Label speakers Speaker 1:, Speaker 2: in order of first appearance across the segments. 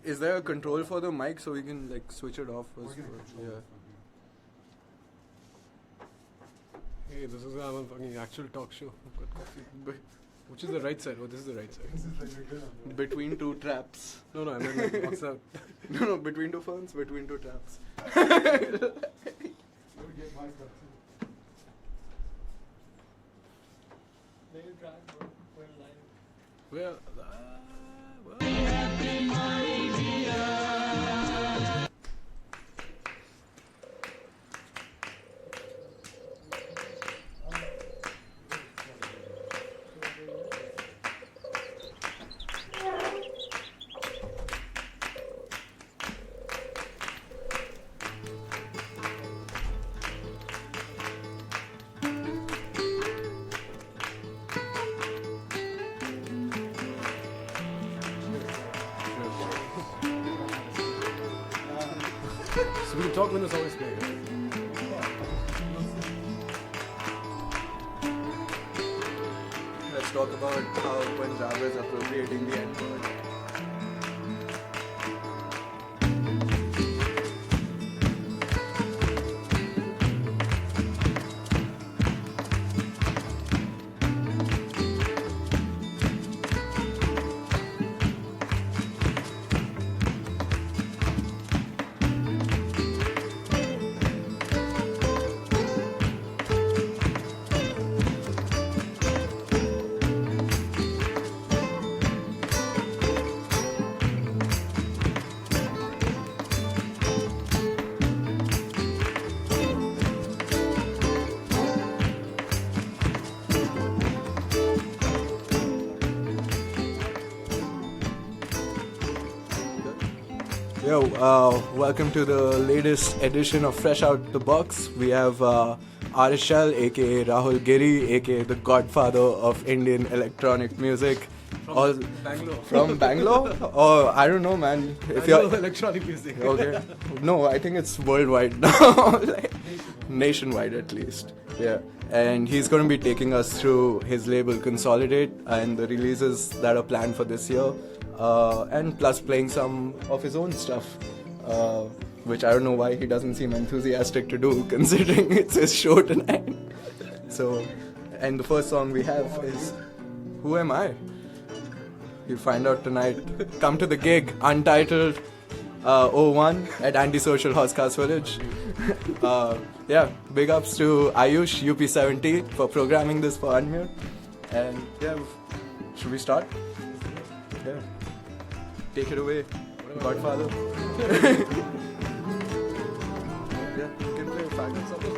Speaker 1: Is there a control for the mic so we can like switch it off? Yeah.
Speaker 2: Hey, this is a fucking actual talk show. I've got coffee. Which is the right side? Oh, this is the right side.
Speaker 1: Between two traps.
Speaker 2: No, I mean like, what's that?
Speaker 1: No, between two phones, between two traps.
Speaker 2: Well, so we can talk when the song is playing.
Speaker 1: Let's talk about how Punjab is appropriating the N-word. Yo, welcome to the latest edition of Fresh Out the Box. We have Arishal, aka Rahul Giri, aka the godfather of Indian electronic music.
Speaker 2: From Bangalore.
Speaker 1: From Bangalore? Oh, I don't know, man.
Speaker 2: If you're electronic music.
Speaker 1: Okay. No, I think it's worldwide now. Like, nationwide at least. Yeah. And he's going to be taking us through his label Consolidate and the releases that are planned for this year. And plus playing some of his own stuff, which I don't know why he doesn't seem enthusiastic to do, considering it's his show tonight. So, and the first song we have is Who Am I? You'll find out tonight. Come to the gig, Untitled 01 at Antisocial Housecast Village. Yeah, big ups to Ayush, UP70 for programming this for Unmute. And yeah, should we start? Yeah. Take it away, Godfather. Yeah, you can play 5 minutes of it.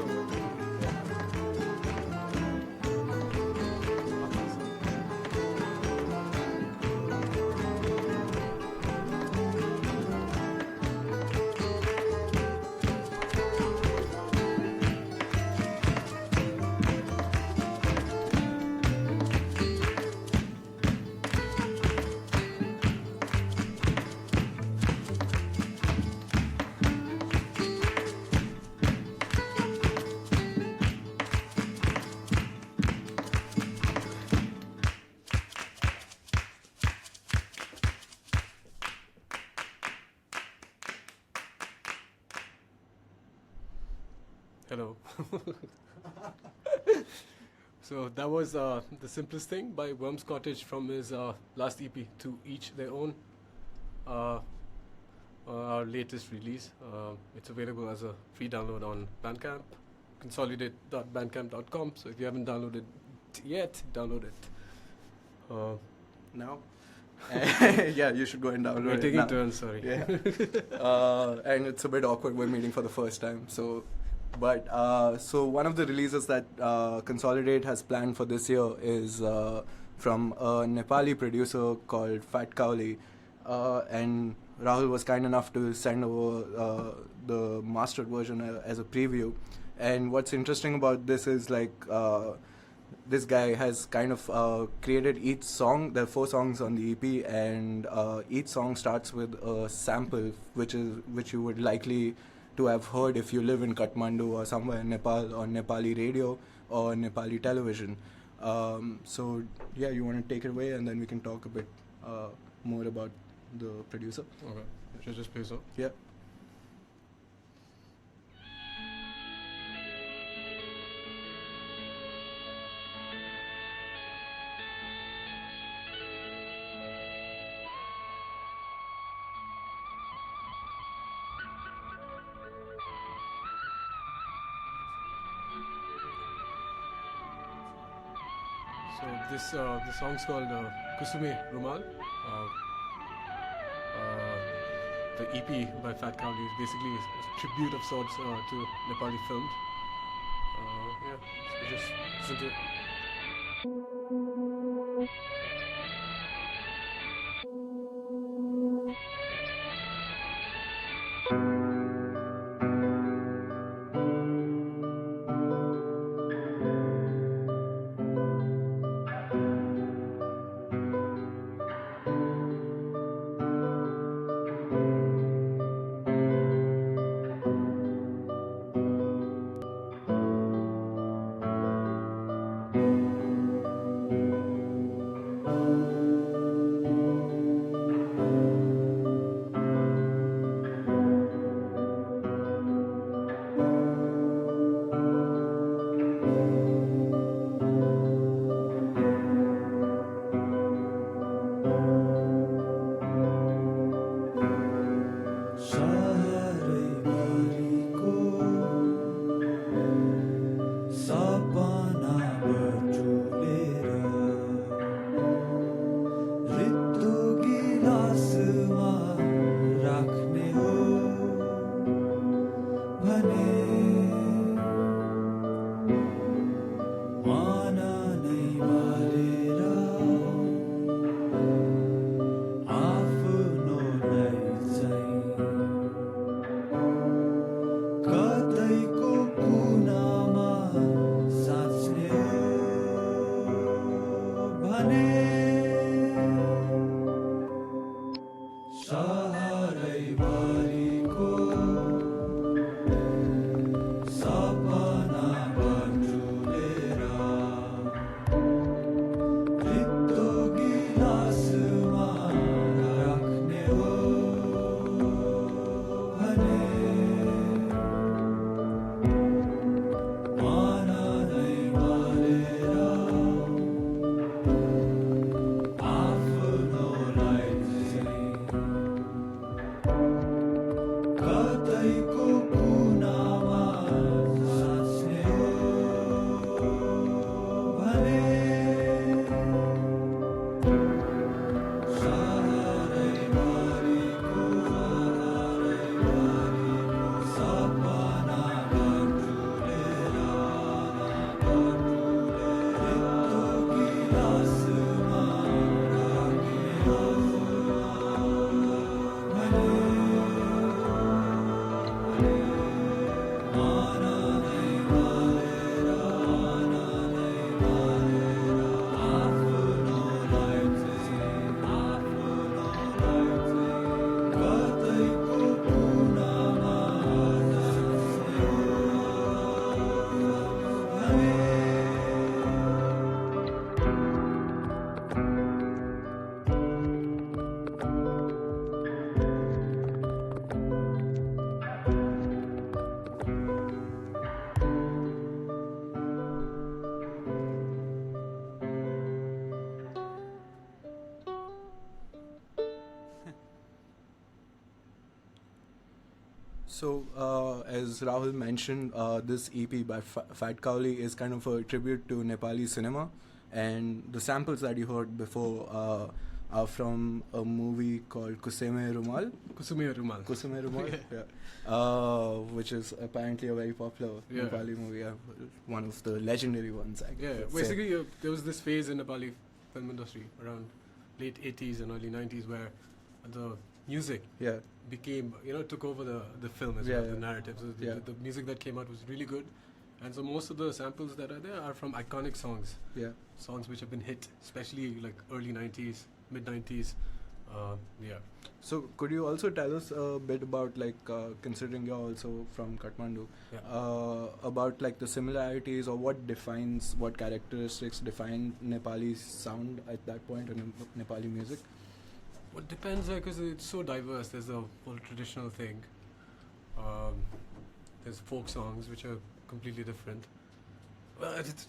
Speaker 2: Hello. So that was the simplest thing by Worms Cottage from his last EP, To Each Their Own, our latest release. It's available as a free download on Bandcamp, consolidate.bandcamp.com. So if you haven't downloaded it yet, download it.
Speaker 1: Now? Yeah, you should go and download it.
Speaker 2: We're taking
Speaker 1: now.
Speaker 2: turns, sorry.
Speaker 1: Yeah. And it's a bit awkward, we're meeting for the first time. So one of the releases that Consolidate has planned for this year is from a Nepali producer called Fat Cowley. And Rahul was kind enough to send over the mastered version as a preview. And what's interesting about this is like this guy has kind of created each song. There are 4 songs on the EP, and each song starts with a sample, which you would likely to have heard if you live in Kathmandu or somewhere in Nepal, on Nepali radio or Nepali television. So yeah, you want to take it away, and then we can talk a bit more about the producer.
Speaker 2: Okay. Should I just play so?
Speaker 1: Yeah.
Speaker 2: So this song's called Kusume Rumal. The EP by Fat Cowley is basically a tribute of sorts to Nepali films. Yeah, so just listen to it.
Speaker 1: So, as Rahul mentioned, this EP by Fat Cowley is kind of a tribute to Nepali cinema, and the samples that you heard before are from a movie called Kusume Rumal.
Speaker 2: Kusume Rumal.
Speaker 1: Kusume Rumal, which is apparently a very popular Nepali movie, one of the legendary ones.
Speaker 2: Basically, there was this phase in Nepali film industry around late 80s and early 90s where the music became, took over the film as well, the narrative. So the music that came out was really good. And so most of the samples that are there are from iconic songs. Yeah. Songs which have been hit, especially like early 90s, mid 90s.
Speaker 1: So could you also tell us a bit about, considering you're also from Kathmandu, about the similarities or what characteristics define Nepali sound at that point in Nepali music?
Speaker 2: It depends, because it's so diverse. There's a whole traditional thing. There's folk songs which are completely different. It's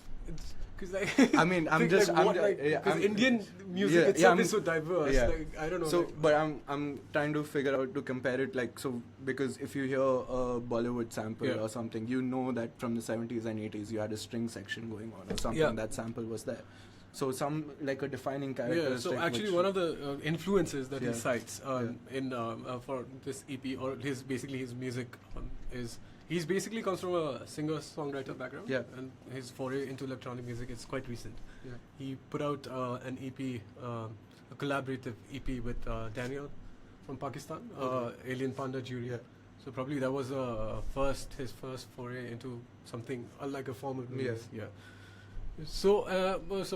Speaker 2: because like
Speaker 1: I mean,
Speaker 2: Indian music itself is so diverse.
Speaker 1: Yeah.
Speaker 2: Like, I don't know.
Speaker 1: So, but I'm trying to figure out to compare it, like, so because if you hear a Bollywood sample or something, you know that from the 70s and 80s you had a string section going on or something. That sample was there. So some like a defining characteristic.
Speaker 2: So actually, one of the influences that he cites in for this EP, or his music, he's basically comes from a singer-songwriter background. And his foray into electronic music is quite recent. He put out an EP, a collaborative EP with Daniel from Pakistan, Alien Panda Jury. So probably that was his first foray into something like a form of music. So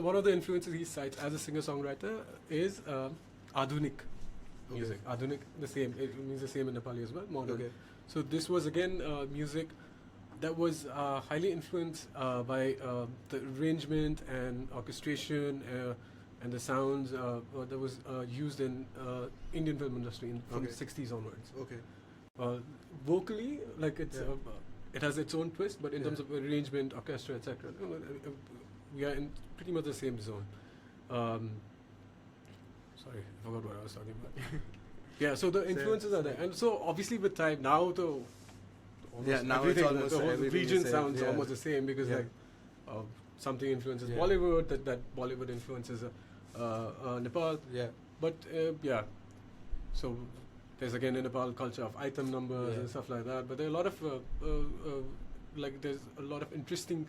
Speaker 2: one of the influences he cites as a singer-songwriter is Adhunik music. Adhunik, the same. It means the same in Nepali as well. Modern. So this was again music that was highly influenced by the arrangement and orchestration and the sounds that was used in Indian film industry from the 60s onwards. Vocally, like it has its own twist, but in terms of arrangement, orchestra, etc., we are in pretty much the same zone. Sorry, I forgot what I was talking about. So the influences are there, and so obviously with time now
Speaker 1: now it's almost
Speaker 2: the whole
Speaker 1: everything
Speaker 2: region sounds almost the same, because like something influences Bollywood, that Bollywood influences Nepal. But so there's again in Nepal culture of item numbers and stuff like that. But there are a lot of there's a lot of interesting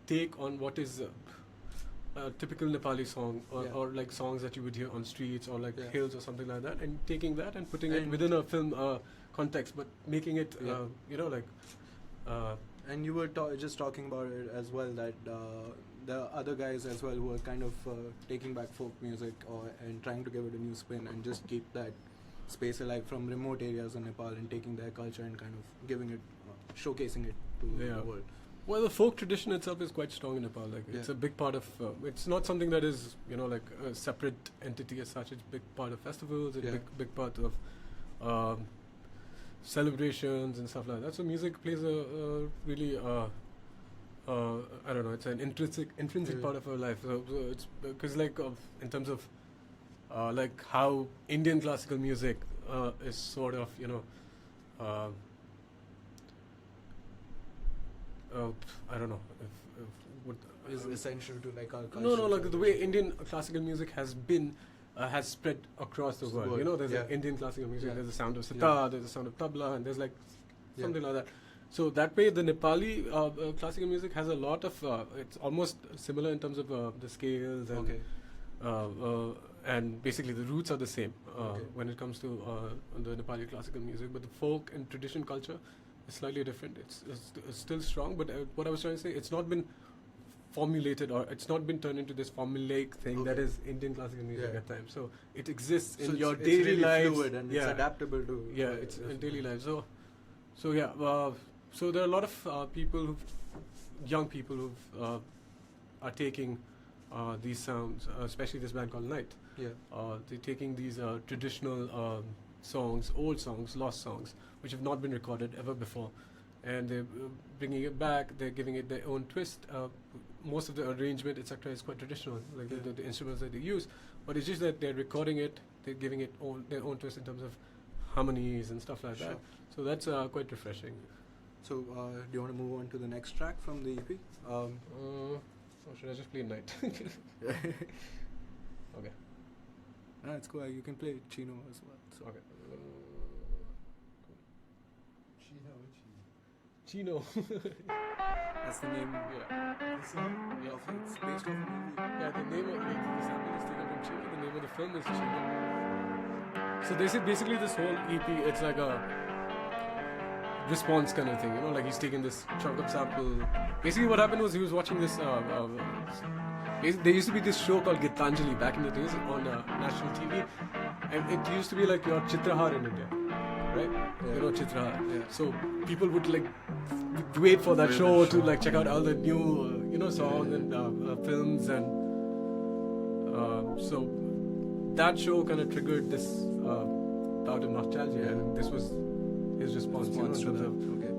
Speaker 2: take on what is a typical Nepali song, or like songs that you would hear on streets or like hills or something like that, and taking that and putting it within a film context, but making it
Speaker 1: and you were just talking about it as well, that the other guys as well who are kind of taking back folk music and trying to give it a new spin and just keep that space alive from remote areas in Nepal, and taking their culture and kind of giving it, showcasing it to the world.
Speaker 2: Well, the folk tradition itself is quite strong in Nepal. Like it's a big part of. It's not something that is like a separate entity as such. It's a big part of festivals. It's a big part of celebrations and stuff like that. So music plays a really I don't know. It's an intrinsic part of our life. So it's because in terms of like how Indian classical music is sort of I don't know if what
Speaker 1: is essential to like our culture.
Speaker 2: No, like the way Indian classical music has been has spread across the world. There's like Indian classical music. There's the sound of sitar, there's the sound of tabla, and there's like something like that. So that way, the Nepali classical music has a lot of. It's almost similar in terms of the scales and basically the roots are the same when it comes to the Nepali classical music, but the folk and tradition culture is slightly different. It's still strong, but what I was trying to say, it's not been formulated, or it's not been turned into this formulaic thing that is Indian classical music at times. So it exists in your daily
Speaker 1: it's really
Speaker 2: lives.
Speaker 1: fluid and it's adaptable to.
Speaker 2: It's in daily life. So there are a lot of young people who are taking these sounds, especially this band called Night. They're taking these traditional songs, old songs, lost songs, which have not been recorded ever before, and they're bringing it back. They're giving it their own twist. Most of the arrangement, etc., is quite traditional, like the instruments that they use. But it's just that they're recording it. They're giving it their own twist in terms of harmonies and stuff like that. So that's quite refreshing.
Speaker 1: So do you want to move on to the next track from the EP?
Speaker 2: Or should I just play Night? Okay.
Speaker 1: It's cool. You can play Chino as well. So.
Speaker 2: Okay. Chino.
Speaker 1: That's the name. The song. It's based off a movie.
Speaker 2: The name of the sample is taken from Chino. The name of the film is Chino. So this is basically this whole EP. It's like a response kind of thing. Like he's taking this chunk of sample. Basically, what happened was he was watching this. There used to be this show called Gitanjali back in the days on national TV, and it used to be like your Chitrahar in India, right? Chitrahar. So people would like wait for that show to like check out all the new songs and films, and so that show kind of triggered this bout of nostalgia, and this was his response to
Speaker 1: that.
Speaker 2: the.
Speaker 1: Okay.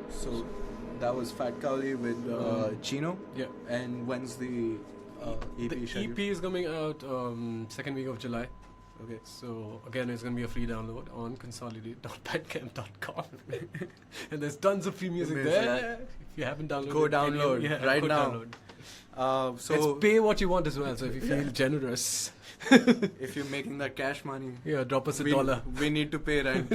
Speaker 1: So that was Fat Cowley with Chino.
Speaker 2: Yeah.
Speaker 1: And when's the EP
Speaker 2: The
Speaker 1: scheduled?
Speaker 2: EP is coming out second week of July.
Speaker 1: Okay.
Speaker 2: So again, it's gonna be a free download on consolidate.bandcamp.com, and there's tons of free music
Speaker 1: Amazing.
Speaker 2: there. If you haven't downloaded,
Speaker 1: Go download right
Speaker 2: go
Speaker 1: now.
Speaker 2: download.
Speaker 1: So
Speaker 2: Let's pay what you want as well. So if you feel generous,
Speaker 1: if you're making that cash money,
Speaker 2: yeah, drop us $1.
Speaker 1: we need to pay rent.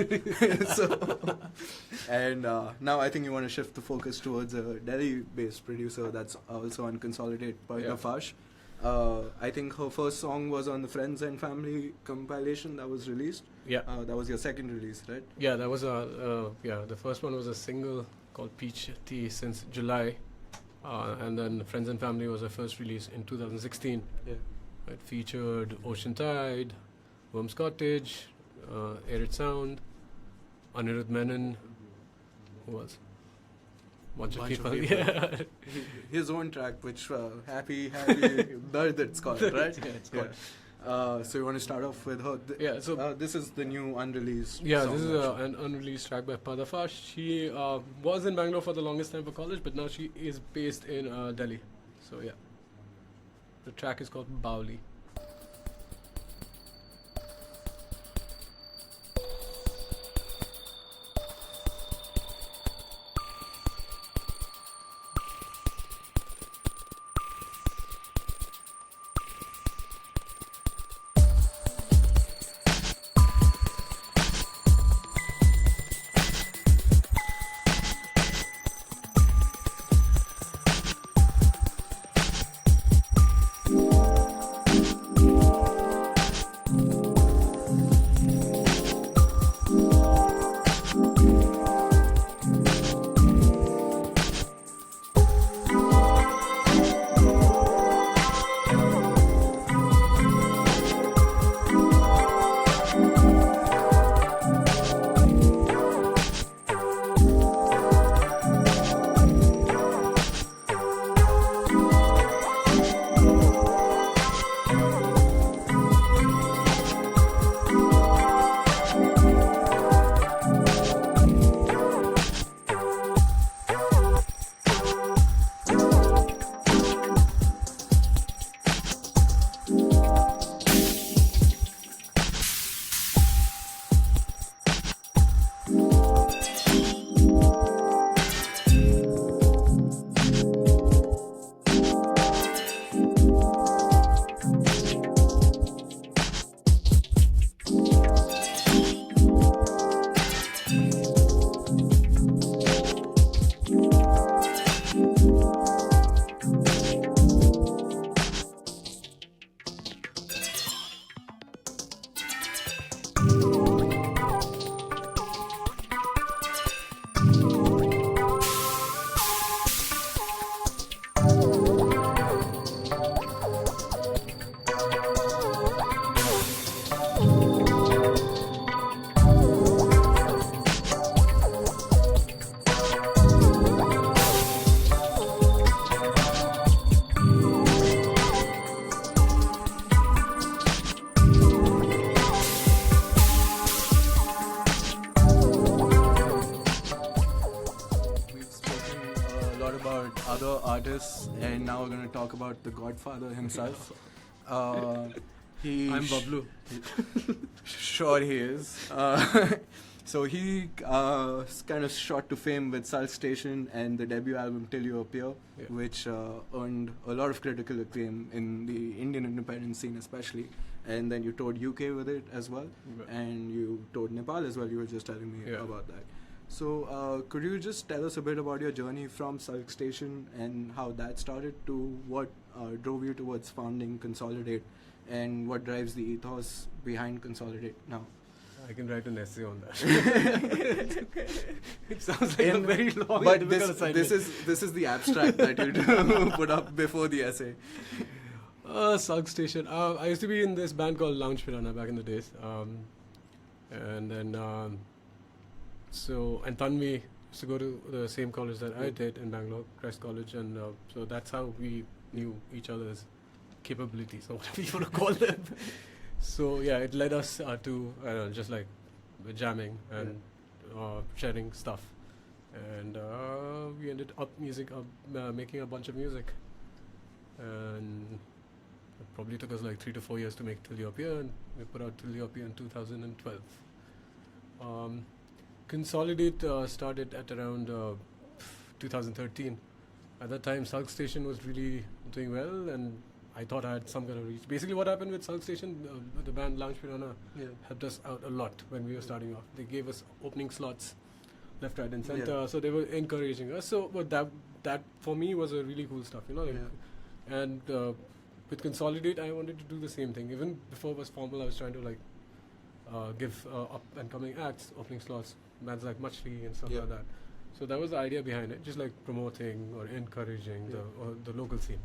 Speaker 1: And now I think you want to shift the focus towards a Delhi-based producer that's also on Consolidate, Parna Fash. I think her first song was on the Friends and Family compilation that was released.
Speaker 2: Yeah.
Speaker 1: That was your second release, right?
Speaker 2: Yeah, that was the first one was a single called Peach Tea since July, and then Friends and Family was our first release in 2016.
Speaker 1: Yeah.
Speaker 2: It featured Ocean Tide, Worms Cottage, Arid Sound, Anirudh Menon, who was? Bunch of people. Yeah.
Speaker 1: His own track, which Happy Dard it's called, right?
Speaker 2: Yeah, it's called.
Speaker 1: So you want to start off with her?
Speaker 2: So
Speaker 1: this is the new unreleased.
Speaker 2: yeah,
Speaker 1: song
Speaker 2: this is
Speaker 1: actually.
Speaker 2: an unreleased track by Padafash. She was in Bangalore for the longest time for college, but now she is based in Delhi. So yeah, the track is called Bauli.
Speaker 1: artists, and now we're going to talk about the Godfather himself.
Speaker 2: I'm Bablu.
Speaker 1: Sure he is. So he kind of shot to fame with Sulk Station and the debut album Till You Appear, which earned a lot of critical acclaim in the Indian independent scene especially. And then you toured UK with it as well, and you toured Nepal as well. You were just telling me about that. So could you just tell us a bit about your journey from Sulk Station and how that started to what drove you towards founding Consolidate, and what drives the ethos behind Consolidate now?
Speaker 2: I can write an essay on that. It sounds like a very long
Speaker 1: but this is the abstract that you put up before the essay.
Speaker 2: Sulk Station. I used to be in this band called Lounge Piranha back in the days. And then and Tanvi used to go to the same college that I did in Bangalore, Christ College, and so that's how we knew each other's capabilities, or whatever you want to call them. So yeah, it led us to just like jamming and sharing stuff, and we ended up making a bunch of music, and it probably took us like 3 to 4 years to make Till You Appear, and we put out Till You Appear in 2012. Consolidate started at around 2013. At that time, Sulk Station was really doing well, and I thought I had some kind of reach. Basically, what happened with Sulk Station, the band Lounge Piranha helped us out a lot when we were starting off. They gave us opening slots, left, right, and center. So they were encouraging us. So, but that for me was a really cool stuff, And with Consolidate, I wanted to do the same thing. Even before it was formal, I was trying to give up and coming acts opening slots, bands like Machli and stuff like that. So that was the idea behind it, just like promoting or encouraging the local scene.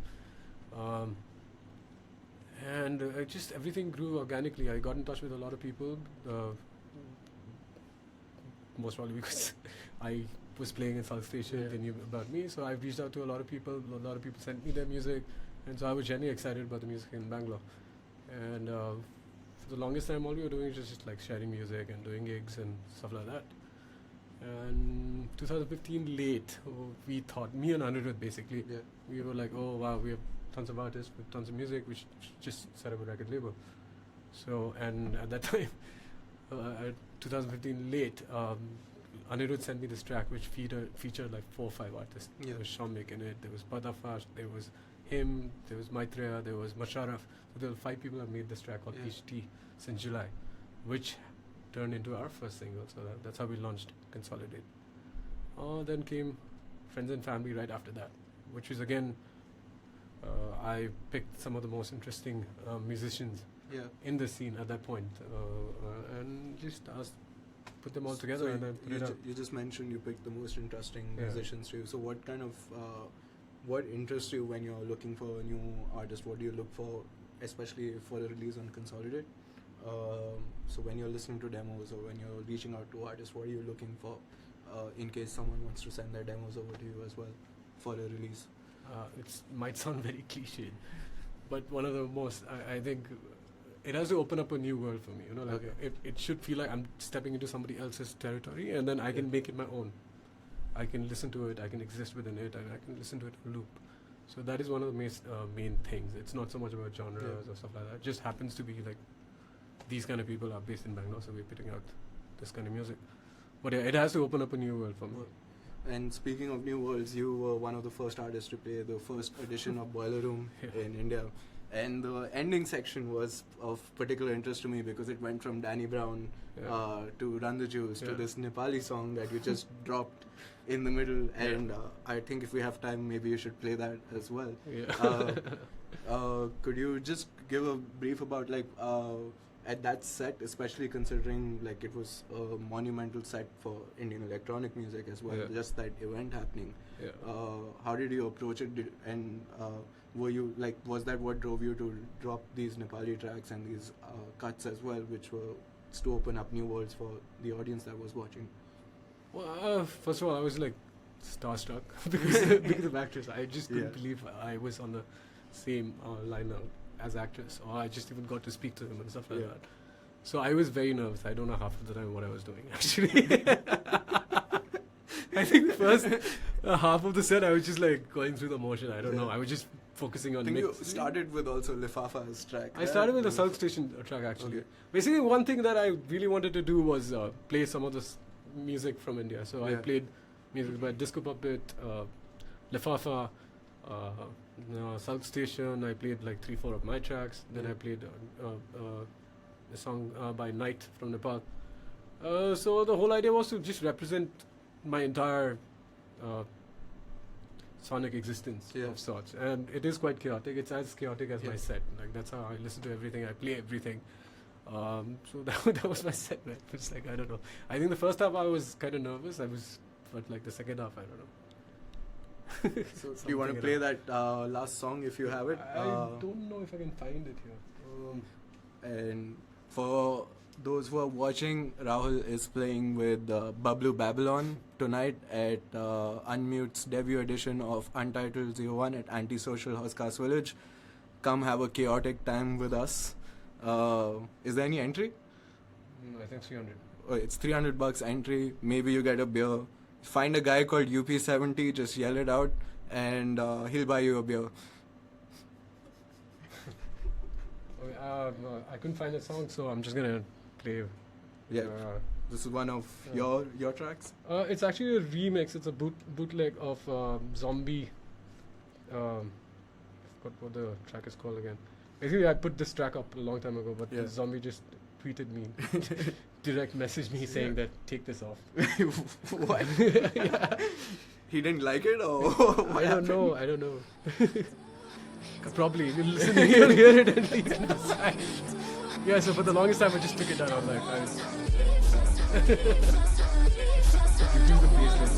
Speaker 2: And just everything grew organically. I got in touch with a lot of people, most probably because I was playing in Sulk Station, they knew about me, so I reached out to a lot of people sent me their music, and so I was genuinely excited about the music in Bangalore. And for the longest time, all we were doing was just like sharing music and doing gigs and stuff like that. And 2015 late, we thought, me and Anirudh basically, we were like, oh wow, we have tons of artists with tons of music, we should just set up a record label. So, and at that time, 2015 late, Anirudh sent me this track which featured like 4 or 5 artists. There was Shamik in it, there was Padafash, there was him, there was Maitreya, there was Masharaf. So there were 5 people that made this track called Peach Tea since July, which turned into our first single. So that's how we launched Consolidate. Then came Friends and Family right after that, which was again, I picked some of the most interesting musicians in the scene at that point, and just put them all together. And then
Speaker 1: you just mentioned you picked the most interesting musicians too. So what kind of what interests you when you're looking for a new artist? What do you look for, especially for a release on Consolidate? So when you're listening to demos or when you're reaching out to artists, what are you looking for in case someone wants to send their demos over to you as well for a release?
Speaker 2: It might sound very cliched, but one of the most, I think, it has to open up a new world for me. It should feel like I'm stepping into somebody else's territory, and then I can make it my own. I can listen to it, I can exist within it, and I can listen to it in a loop. So that is one of the main things. It's not so much about genres or stuff like that. It just happens to be like these kind of people are based in Bangalore, so we're putting out this kind of music. But it has to open up a new world for me.
Speaker 1: And speaking of new worlds, you were one of the first artists to play the first edition of Boiler Room in India. And the ending section was of particular interest to me because it went from Danny Brown to Run the Juice to this Nepali song that you just dropped in the middle. And I think if we have time, maybe you should play that as well. Could you just give a brief about at that set, especially considering like it was a monumental set for Indian electronic music as well, just that event happening. How did you approach it, were you was that what drove you to drop these Nepali tracks and these cuts as well, which were to open up new worlds for the audience that was watching?
Speaker 2: Well, first of all, I was like starstruck because of actress. I just couldn't believe I was on the same lineup as actress, or I just even got to speak to them and stuff like that. So I was very nervous. I don't know half of the time what I was doing actually. I think half of the set I was just like going through the motion. I don't know. I was just focusing on.
Speaker 1: I think you started with also Lifafa's track.
Speaker 2: I started with the South Station track actually. Okay. Basically, one thing that I really wanted to do was play some of this music from India. So I played music by Disco Puppet, Lifafa, South Station. I played like 3-4 of my tracks. Then I played a song by Knight from Nepal. So the whole idea was to just represent my entire sonic existence of sorts, and it is quite chaotic. It's as chaotic as my set. Like that's how I listen to everything. I play everything. So that was my set. Right? It's like I don't know. I think the first half I was kind of nervous. But like the second half I don't know.
Speaker 1: So do you want to play that last song if you have it?
Speaker 2: I don't know if I can find it here.
Speaker 1: And for those who are watching, Rahul is playing with Bablu Babylon tonight at Unmute's debut edition of Untitled 01 at Antisocial Housecast Village. Come have a chaotic time with us. Is there any entry?
Speaker 2: No, I think 300.
Speaker 1: Oh, it's $300 entry. Maybe you get a beer. Find a guy called UP70, just yell it out, and he'll buy you a beer.
Speaker 2: I couldn't find a song, so I'm just gonna play.
Speaker 1: Yeah, this is one of your tracks.
Speaker 2: It's actually a remix. It's a bootleg of Zombie. I forgot what the track is called again. Basically, I put this track up a long time ago, but Zombie just tweeted me, direct messaged me saying that take this off.
Speaker 1: What? He didn't like it, or
Speaker 2: I don't know. Probably. He'll hear it and he'll decide. Yeah, so for the longest time I just took it down. I was like, reduce the bass.